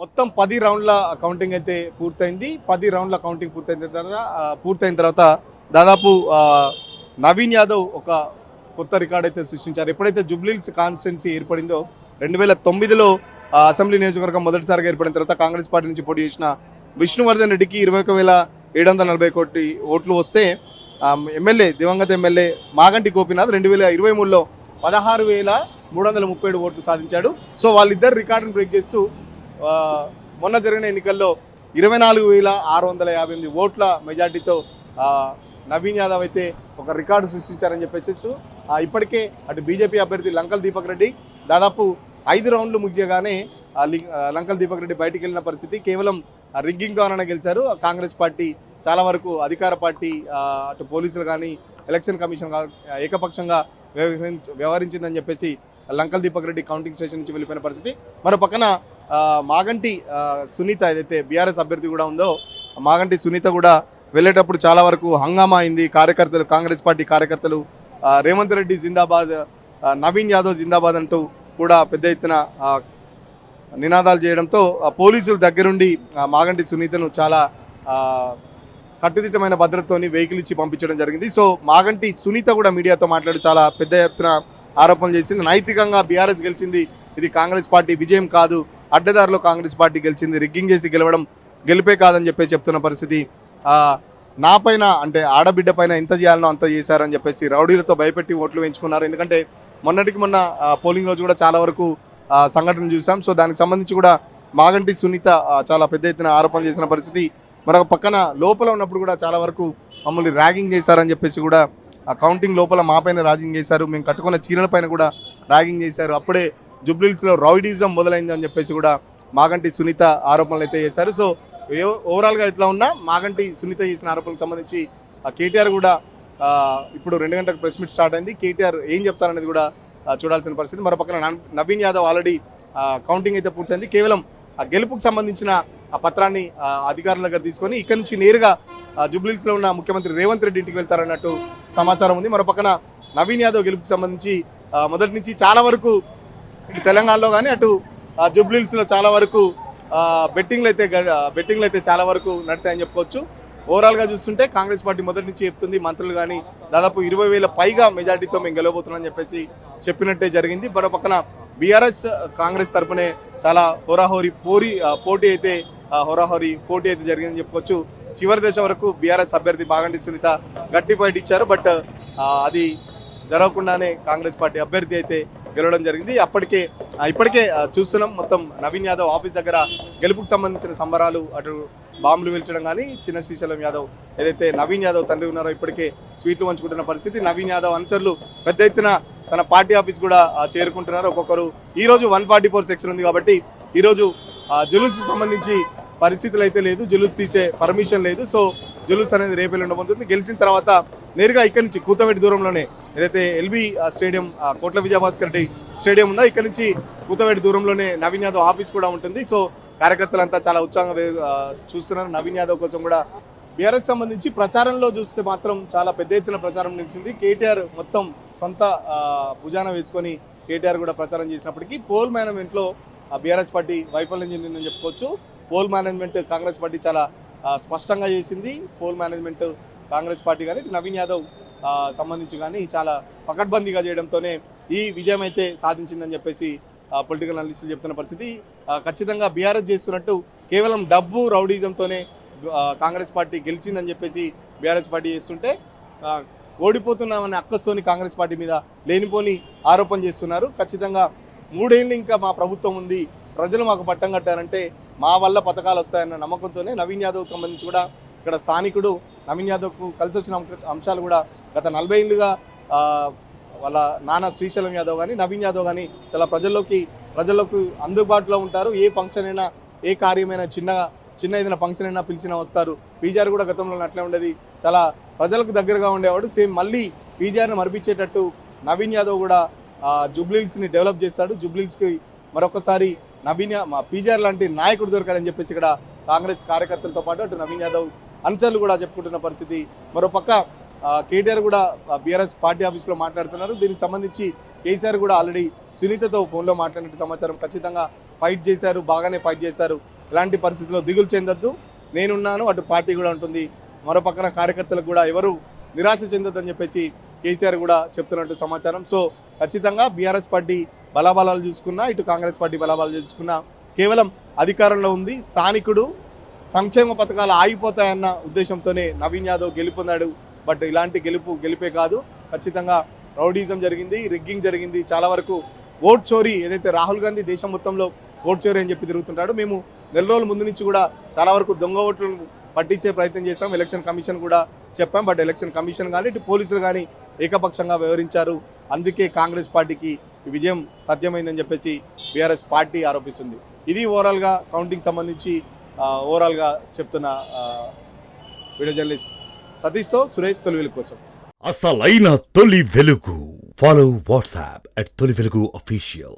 మొత్తం 10 రౌండ్ల కౌంటింగ్ అయితే పూర్తయింది. 10 రౌండ్ల కౌంటింగ్ పూర్తయిన తర్వాత దాదాపు నవీన్ యాదవ్ ఒక కొత్త రికార్డ్ అయితే సృష్టించారు. ఎప్పుడైతే జూబ్లీహిల్స్ కాన్స్టిట్యున్సీ ఏర్పడిందో 2009లో అసెంబ్లీ నియోజకవర్గం మొదటిసారిగా ఏర్పడిన తర్వాత కాంగ్రెస్ పార్టీ నుంచి పోటీ చేసిన విష్ణువర్ధన్ రెడ్డికి 21,740 ఓట్లు వస్తే ఎమ్మెల్యే దివంగత ఎమ్మెల్యే మాగంటి గోపీనాథ్ 2023లో 16,337 ఓట్లు సాధించాడు. సో వాళ్ళిద్దరు రికార్డును బ్రేక్ చేస్తూ మొన్న జరిగిన ఎన్నికల్లో 24,658 ఓట్ల మెజార్టీతో నవీన్ యాదవ్ అయితే ఒక రికార్డు సృష్టించారని చెప్పేసి ఇప్పటికే అటు బీజేపీ అభ్యర్థి లంకల్ దీపక్ రెడ్డి దాదాపు 5 రౌండ్లు ముగియగానే లంకల్ దీపక్ రెడ్డి బయటికి వెళ్ళిన పరిస్థితి. కేవలం రిగ్గింగ్ ద్వారానే గెలిచారు. కాంగ్రెస్ పార్టీ చాలా వరకు అధికార పార్టీ అటు పోలీసులు కానీ ఎలక్షన్ కమిషన్ ఏకపక్షంగా వ్యవహరించిందని చెప్పేసి లంకల్ దీపక్ రెడ్డి కౌంటింగ్ స్టేషన్ నుంచి వెళ్ళిపోయిన పరిస్థితి. మరో పక్కన మాగంటి సునీత ఏదైతే బీఆర్ఎస్ అభ్యర్థి కూడా ఉందో మాగంటి సునీత కూడా వెళ్ళేటప్పుడు చాలా వరకు హంగామా అయింది. కార్యకర్తలు కాంగ్రెస్ పార్టీ కార్యకర్తలు రేవంత్ రెడ్డి జిందాబాద్, నవీన్ యాదవ్ జిందాబాద్ అంటూ కూడా పెద్ద ఎత్తున నినాదాలు చేయడంతో పోలీసుల దగ్గరుండి మాగంటి సునీతను చాలా కట్టుదిట్టమైన భద్రతతోని వెహికల్ ఇచ్చి పంపించడం జరిగింది. సో మాగంటి సునీత కూడా మీడియాతో మాట్లాడి చాలా పెద్ద ఎత్తున ఆరోపణలు చేసింది. నైతికంగా బీఆర్ఎస్ గెలిచింది, ఇది కాంగ్రెస్ పార్టీ విజయం కాదు, అడ్డదారిలో కాంగ్రెస్ పార్టీ గెలిచింది, రిగ్గింగ్ చేసి గెలవడం గెలిపే కాదని చెప్పేసి చెప్తున్న పరిస్థితి. నా పైన అంటే ఆడబిడ్డ పైన ఎంత చేయాలనో అంత చేశారని చెప్పేసి రౌడీలతో భయపెట్టి ఓట్లు వేయించుకున్నారు. ఎందుకంటే మొన్నటికి మొన్న పోలింగ్ రోజు కూడా చాలా వరకు సంఘటనలు చూసాం. సో దానికి సంబంధించి కూడా మాగంటి సునీత చాలా పెద్ద ఎత్తున ఆరోపణలు చేసిన పరిస్థితి. మరొక పక్కన లోపల ఉన్నప్పుడు కూడా చాలా వరకు మమ్మల్ని ర్యాగింగ్ చేశారని చెప్పేసి కూడా కౌంటింగ్ లోపల మా పైన ర్యాగింగ్ చేశారు, మేము కట్టుకున్న చీరల పైన కూడా ర్యాగింగ్ చేశారు, అప్పుడే జూబ్లీహిల్స్లో రౌడీజం మొదలైంది అని చెప్పేసి కూడా మాగంటి సునీత ఆరోపణలు అయితే చేశారు. సో ఓవరాల్గా ఇట్లా ఉన్నా మాగంటి సునీత చేసిన ఆరోపణలకు సంబంధించి కేటీఆర్ కూడా ఇప్పుడు 2 గంటలకు ప్రెస్ మీట్ స్టార్ట్ అయింది. కేటీఆర్ ఏం చెప్తారనేది కూడా చూడాల్సిన పరిస్థితి. మరో పక్కన నవీన్ యాదవ్ ఆల్రెడీ కౌంటింగ్ అయితే పూర్తయింది. కేవలం గెలుపుకు సంబంధించిన ఆ పత్రాన్ని అధికారుల దగ్గర తీసుకొని ఇక్కడి నుంచి నేరుగా జూబ్లీహిల్స్లో ఉన్న ముఖ్యమంత్రి రేవంత్ రెడ్డి ఇంటికి వెళ్తారన్నట్టు సమాచారం ఉంది. మరో పక్కన నవీన్ యాదవ్ గెలుపుకు సంబంధించి మొదటి నుంచి చాలా వరకు ఇటు తెలంగాణలో కానీ అటు జూబ్లీహిల్స్లో చాలా వరకు బెట్టింగ్లు అయితే చాలా వరకు నడిచాయని చెప్పుకోవచ్చు. ఓవరాల్గా చూస్తుంటే కాంగ్రెస్ పార్టీ మొదటి నుంచి చెప్తుంది, మంత్రులు కానీ దాదాపు 20,000 పైగా మెజార్టీతో మేము గెలవబోతున్నామని చెప్పేసి చెప్పినట్టే జరిగింది. మరో పక్కన బీఆర్ఎస్ కాంగ్రెస్ తరపునే చాలా హోరాహోరీ పోటీ అయితే జరిగిందని చెప్పుకోవచ్చు. చివరి దశ వరకు బీఆర్ఎస్ అభ్యర్థి మాగంటి సునీత గట్టి ఫైట్ ఇచ్చారు. బట్ అది జరగకుండానే కాంగ్రెస్ పార్టీ అభ్యర్థి అయితే గెలవడం జరిగింది. ఇప్పటికే చూస్తున్నాం మొత్తం నవీన్ యాదవ్ ఆఫీస్ దగ్గర గెలుపుకు సంబంధించిన సంబరాలు, అటు బాంబులు పిలిచడం కానీ చిన్న శ్రీశైలం యాదవ్ ఏదైతే నవీన్ యాదవ్ తండ్రి ఉన్నారో ఇప్పటికే స్వీట్లు పంచుకుంటున్న పరిస్థితి. నవీన్ యాదవ్ అనుచరులు పెద్ద ఎత్తున తన పార్టీ ఆఫీస్ కూడా చేరుకుంటున్నారు. ఒక్కొక్కరు ఈరోజు 144 సెక్షన్ ఉంది కాబట్టి ఈరోజు జులూస్ సంబంధించి పరిస్థితులు అయితే లేదు, జులూస్ తీసే పర్మిషన్ లేదు. సో జులూస్ అనేది రేపు ఉండబోతుంది. గెలిచిన తర్వాత నేరుగా ఇక్కడి నుంచి కూతవేటి దూరంలోనే ఏదైతే ఎల్బీ స్టేడియం కోట్ల విజయభాస్కర్ రెడ్డి స్టేడియం ఉందో ఇక్కడ నుంచి కూతవేటి దూరంలోనే నవీన్ యాదవ్ ఆఫీస్ కూడా ఉంటుంది. సో కార్యకర్తలంతా చాలా ఉత్సాహంగా చూస్తున్నారు నవీన్ యాదవ్ కోసం కూడా. బీఆర్ఎస్ సంబంధించి ప్రచారంలో చూస్తే మాత్రం చాలా పెద్ద ఎత్తున ప్రచారం నిలిచింది. కేటీఆర్ మొత్తం సొంత భుజాన వేసుకొని కేటీఆర్ కూడా ప్రచారం చేసినప్పటికీ పోల్ మేనేజ్మెంట్లో బీఆర్ఎస్ పార్టీ వైఫల్యం చెందిందని చెప్పుకోవచ్చు. పోల్ మేనేజ్మెంట్ కాంగ్రెస్ పార్టీ చాలా స్పష్టంగా చేసింది. పోల్ మేనేజ్మెంట్ కాంగ్రెస్ పార్టీ కానీ నవీన్ యాదవ్ సంబంధించి కానీ చాలా పకడ్బందీగా చేయడంతోనే ఈ విజయం అయితే సాధించిందని చెప్పేసి పొలిటికల్ అనలిస్టులు చెప్తున్న పరిస్థితి. ఖచ్చితంగా బీఆర్ఎస్ చేస్తున్నట్టు కేవలం డబ్బు రౌడీజంతోనే కాంగ్రెస్ పార్టీ గెలిచిందని చెప్పేసి బీఆర్ఎస్ పార్టీ చేస్తుంటే ఓడిపోతున్నామనే అక్కస్తోని కాంగ్రెస్ పార్టీ మీద లేనిపోని ఆరోపణ చేస్తున్నారు. ఖచ్చితంగా 3 ఏళ్ళు ఇంకా మా ప్రభుత్వం ఉంది, ప్రజలు మాకు పట్టం కట్టారంటే మా వల్ల పథకాలు వస్తాయన్న నమ్మకంతోనే నవీన్ యాదవ్కి సంబంధించి కూడా ఇక్కడ స్థానికుడు నవీన్ యాదవ్కు కలిసి వచ్చిన అంశాలు కూడా గత 40 ఏళ్ళుగా వాళ్ళ నాన్న శ్రీశైలం యాదవ్ కానీ నవీన్ యాదవ్ కానీ చాలా ప్రజల్లోకి అందుబాటులో ఉంటారు. ఏ ఫంక్షన్ అయినా ఏ కార్యమైనా చిన్న ఏదైనా ఫంక్షన్ అయినా పిలిచినా వస్తారు. పీజీఆర్ కూడా గతంలో అట్లే ఉండేది, చాలా ప్రజలకు దగ్గరగా ఉండేవాడు. సేమ్ మళ్ళీ పీజీఆర్ని మరిపించేటట్టు నవీన్ యాదవ్ కూడా జూబ్లీహిల్స్ని డెవలప్ చేస్తాడు. జూబ్లీహిల్స్కి మరొకసారి పీజీఆర్ లాంటి నాయకుడు దొరకాడని చెప్పేసి ఇక్కడ కాంగ్రెస్ కార్యకర్తలతో పాటు అటు నవీన్ యాదవ్ అనుచరులు కూడా చెప్పుకుంటున్న పరిస్థితి. మరోపక్క కేటీఆర్ కూడా బీఆర్ఎస్ పార్టీ ఆఫీస్లో మాట్లాడుతున్నారు. దీనికి సంబంధించి కేసీఆర్ కూడా ఆల్రెడీ సునీతతో ఫోన్లో మాట్లాడినట్టు సమాచారం. ఖచ్చితంగా ఫైట్ చేశారు, బాగానే ఫైట్ చేశారు. ఇలాంటి పరిస్థితుల్లో దిగులు చెందొద్దు, నేనున్నాను, అటు పార్టీ కూడా ఉంటుంది. మరో పక్కన కార్యకర్తలకు కూడా ఎవరు నిరాశ చెందొద్దని చెప్పేసి కేసీఆర్ కూడా చెప్తున్నట్టు సమాచారం. సో ఖచ్చితంగా బీఆర్ఎస్ పార్టీ బలాబలాలు చూసుకున్నా, ఇటు కాంగ్రెస్ పార్టీ బలాబలాలు చూసుకున్నా కేవలం అధికారంలో ఉంది. స్థానికుడు సంక్షేమ పథకాలు ఆగిపోతాయన్న ఉద్దేశంతోనే నవీన్ యాదవ్ గెలుపొందాడు. బట్ ఇలాంటి గెలిపే కాదు, ఖచ్చితంగా రౌడీజం జరిగింది, రిగ్గింగ్ జరిగింది. చాలా వరకు ఓట్ చోరీ, ఏదైతే రాహుల్ గాంధీ దేశం మొత్తంలో ఓట్ చోరీ అని చెప్పి తిరుగుతుంటాడు. మేము నెల రోజుల ముందు నుంచి కూడా చాలా వరకు దొంగ ఓట్లను పట్టించే ప్రయత్నం చేశాం. ఎలక్షన్ కమిషన్ కూడా చెప్పాం. బట్ ఎలక్షన్ కమిషన్ కానీ ఇటు పోలీసులు కానీ ఏకపక్షంగా వ్యవహరించారు. అందుకే కాంగ్రెస్ పార్టీకి విజయం తథ్యమైందని చెప్పేసి బీఆర్ఎస్ పార్టీ ఆరోపిస్తుంది. ఇది ఓవరాల్గా కౌంటింగ్ సంబంధించి ఓవరాల్గా చెప్తున్న వీడియో జర్నలిస్ట్ సతీష్తో సురేష్, తొలి వెలుగు కోసం. అసలైన తొలి వెలుగు. ఫాలో వాట్సాప్ @తొలి వెలుగు official.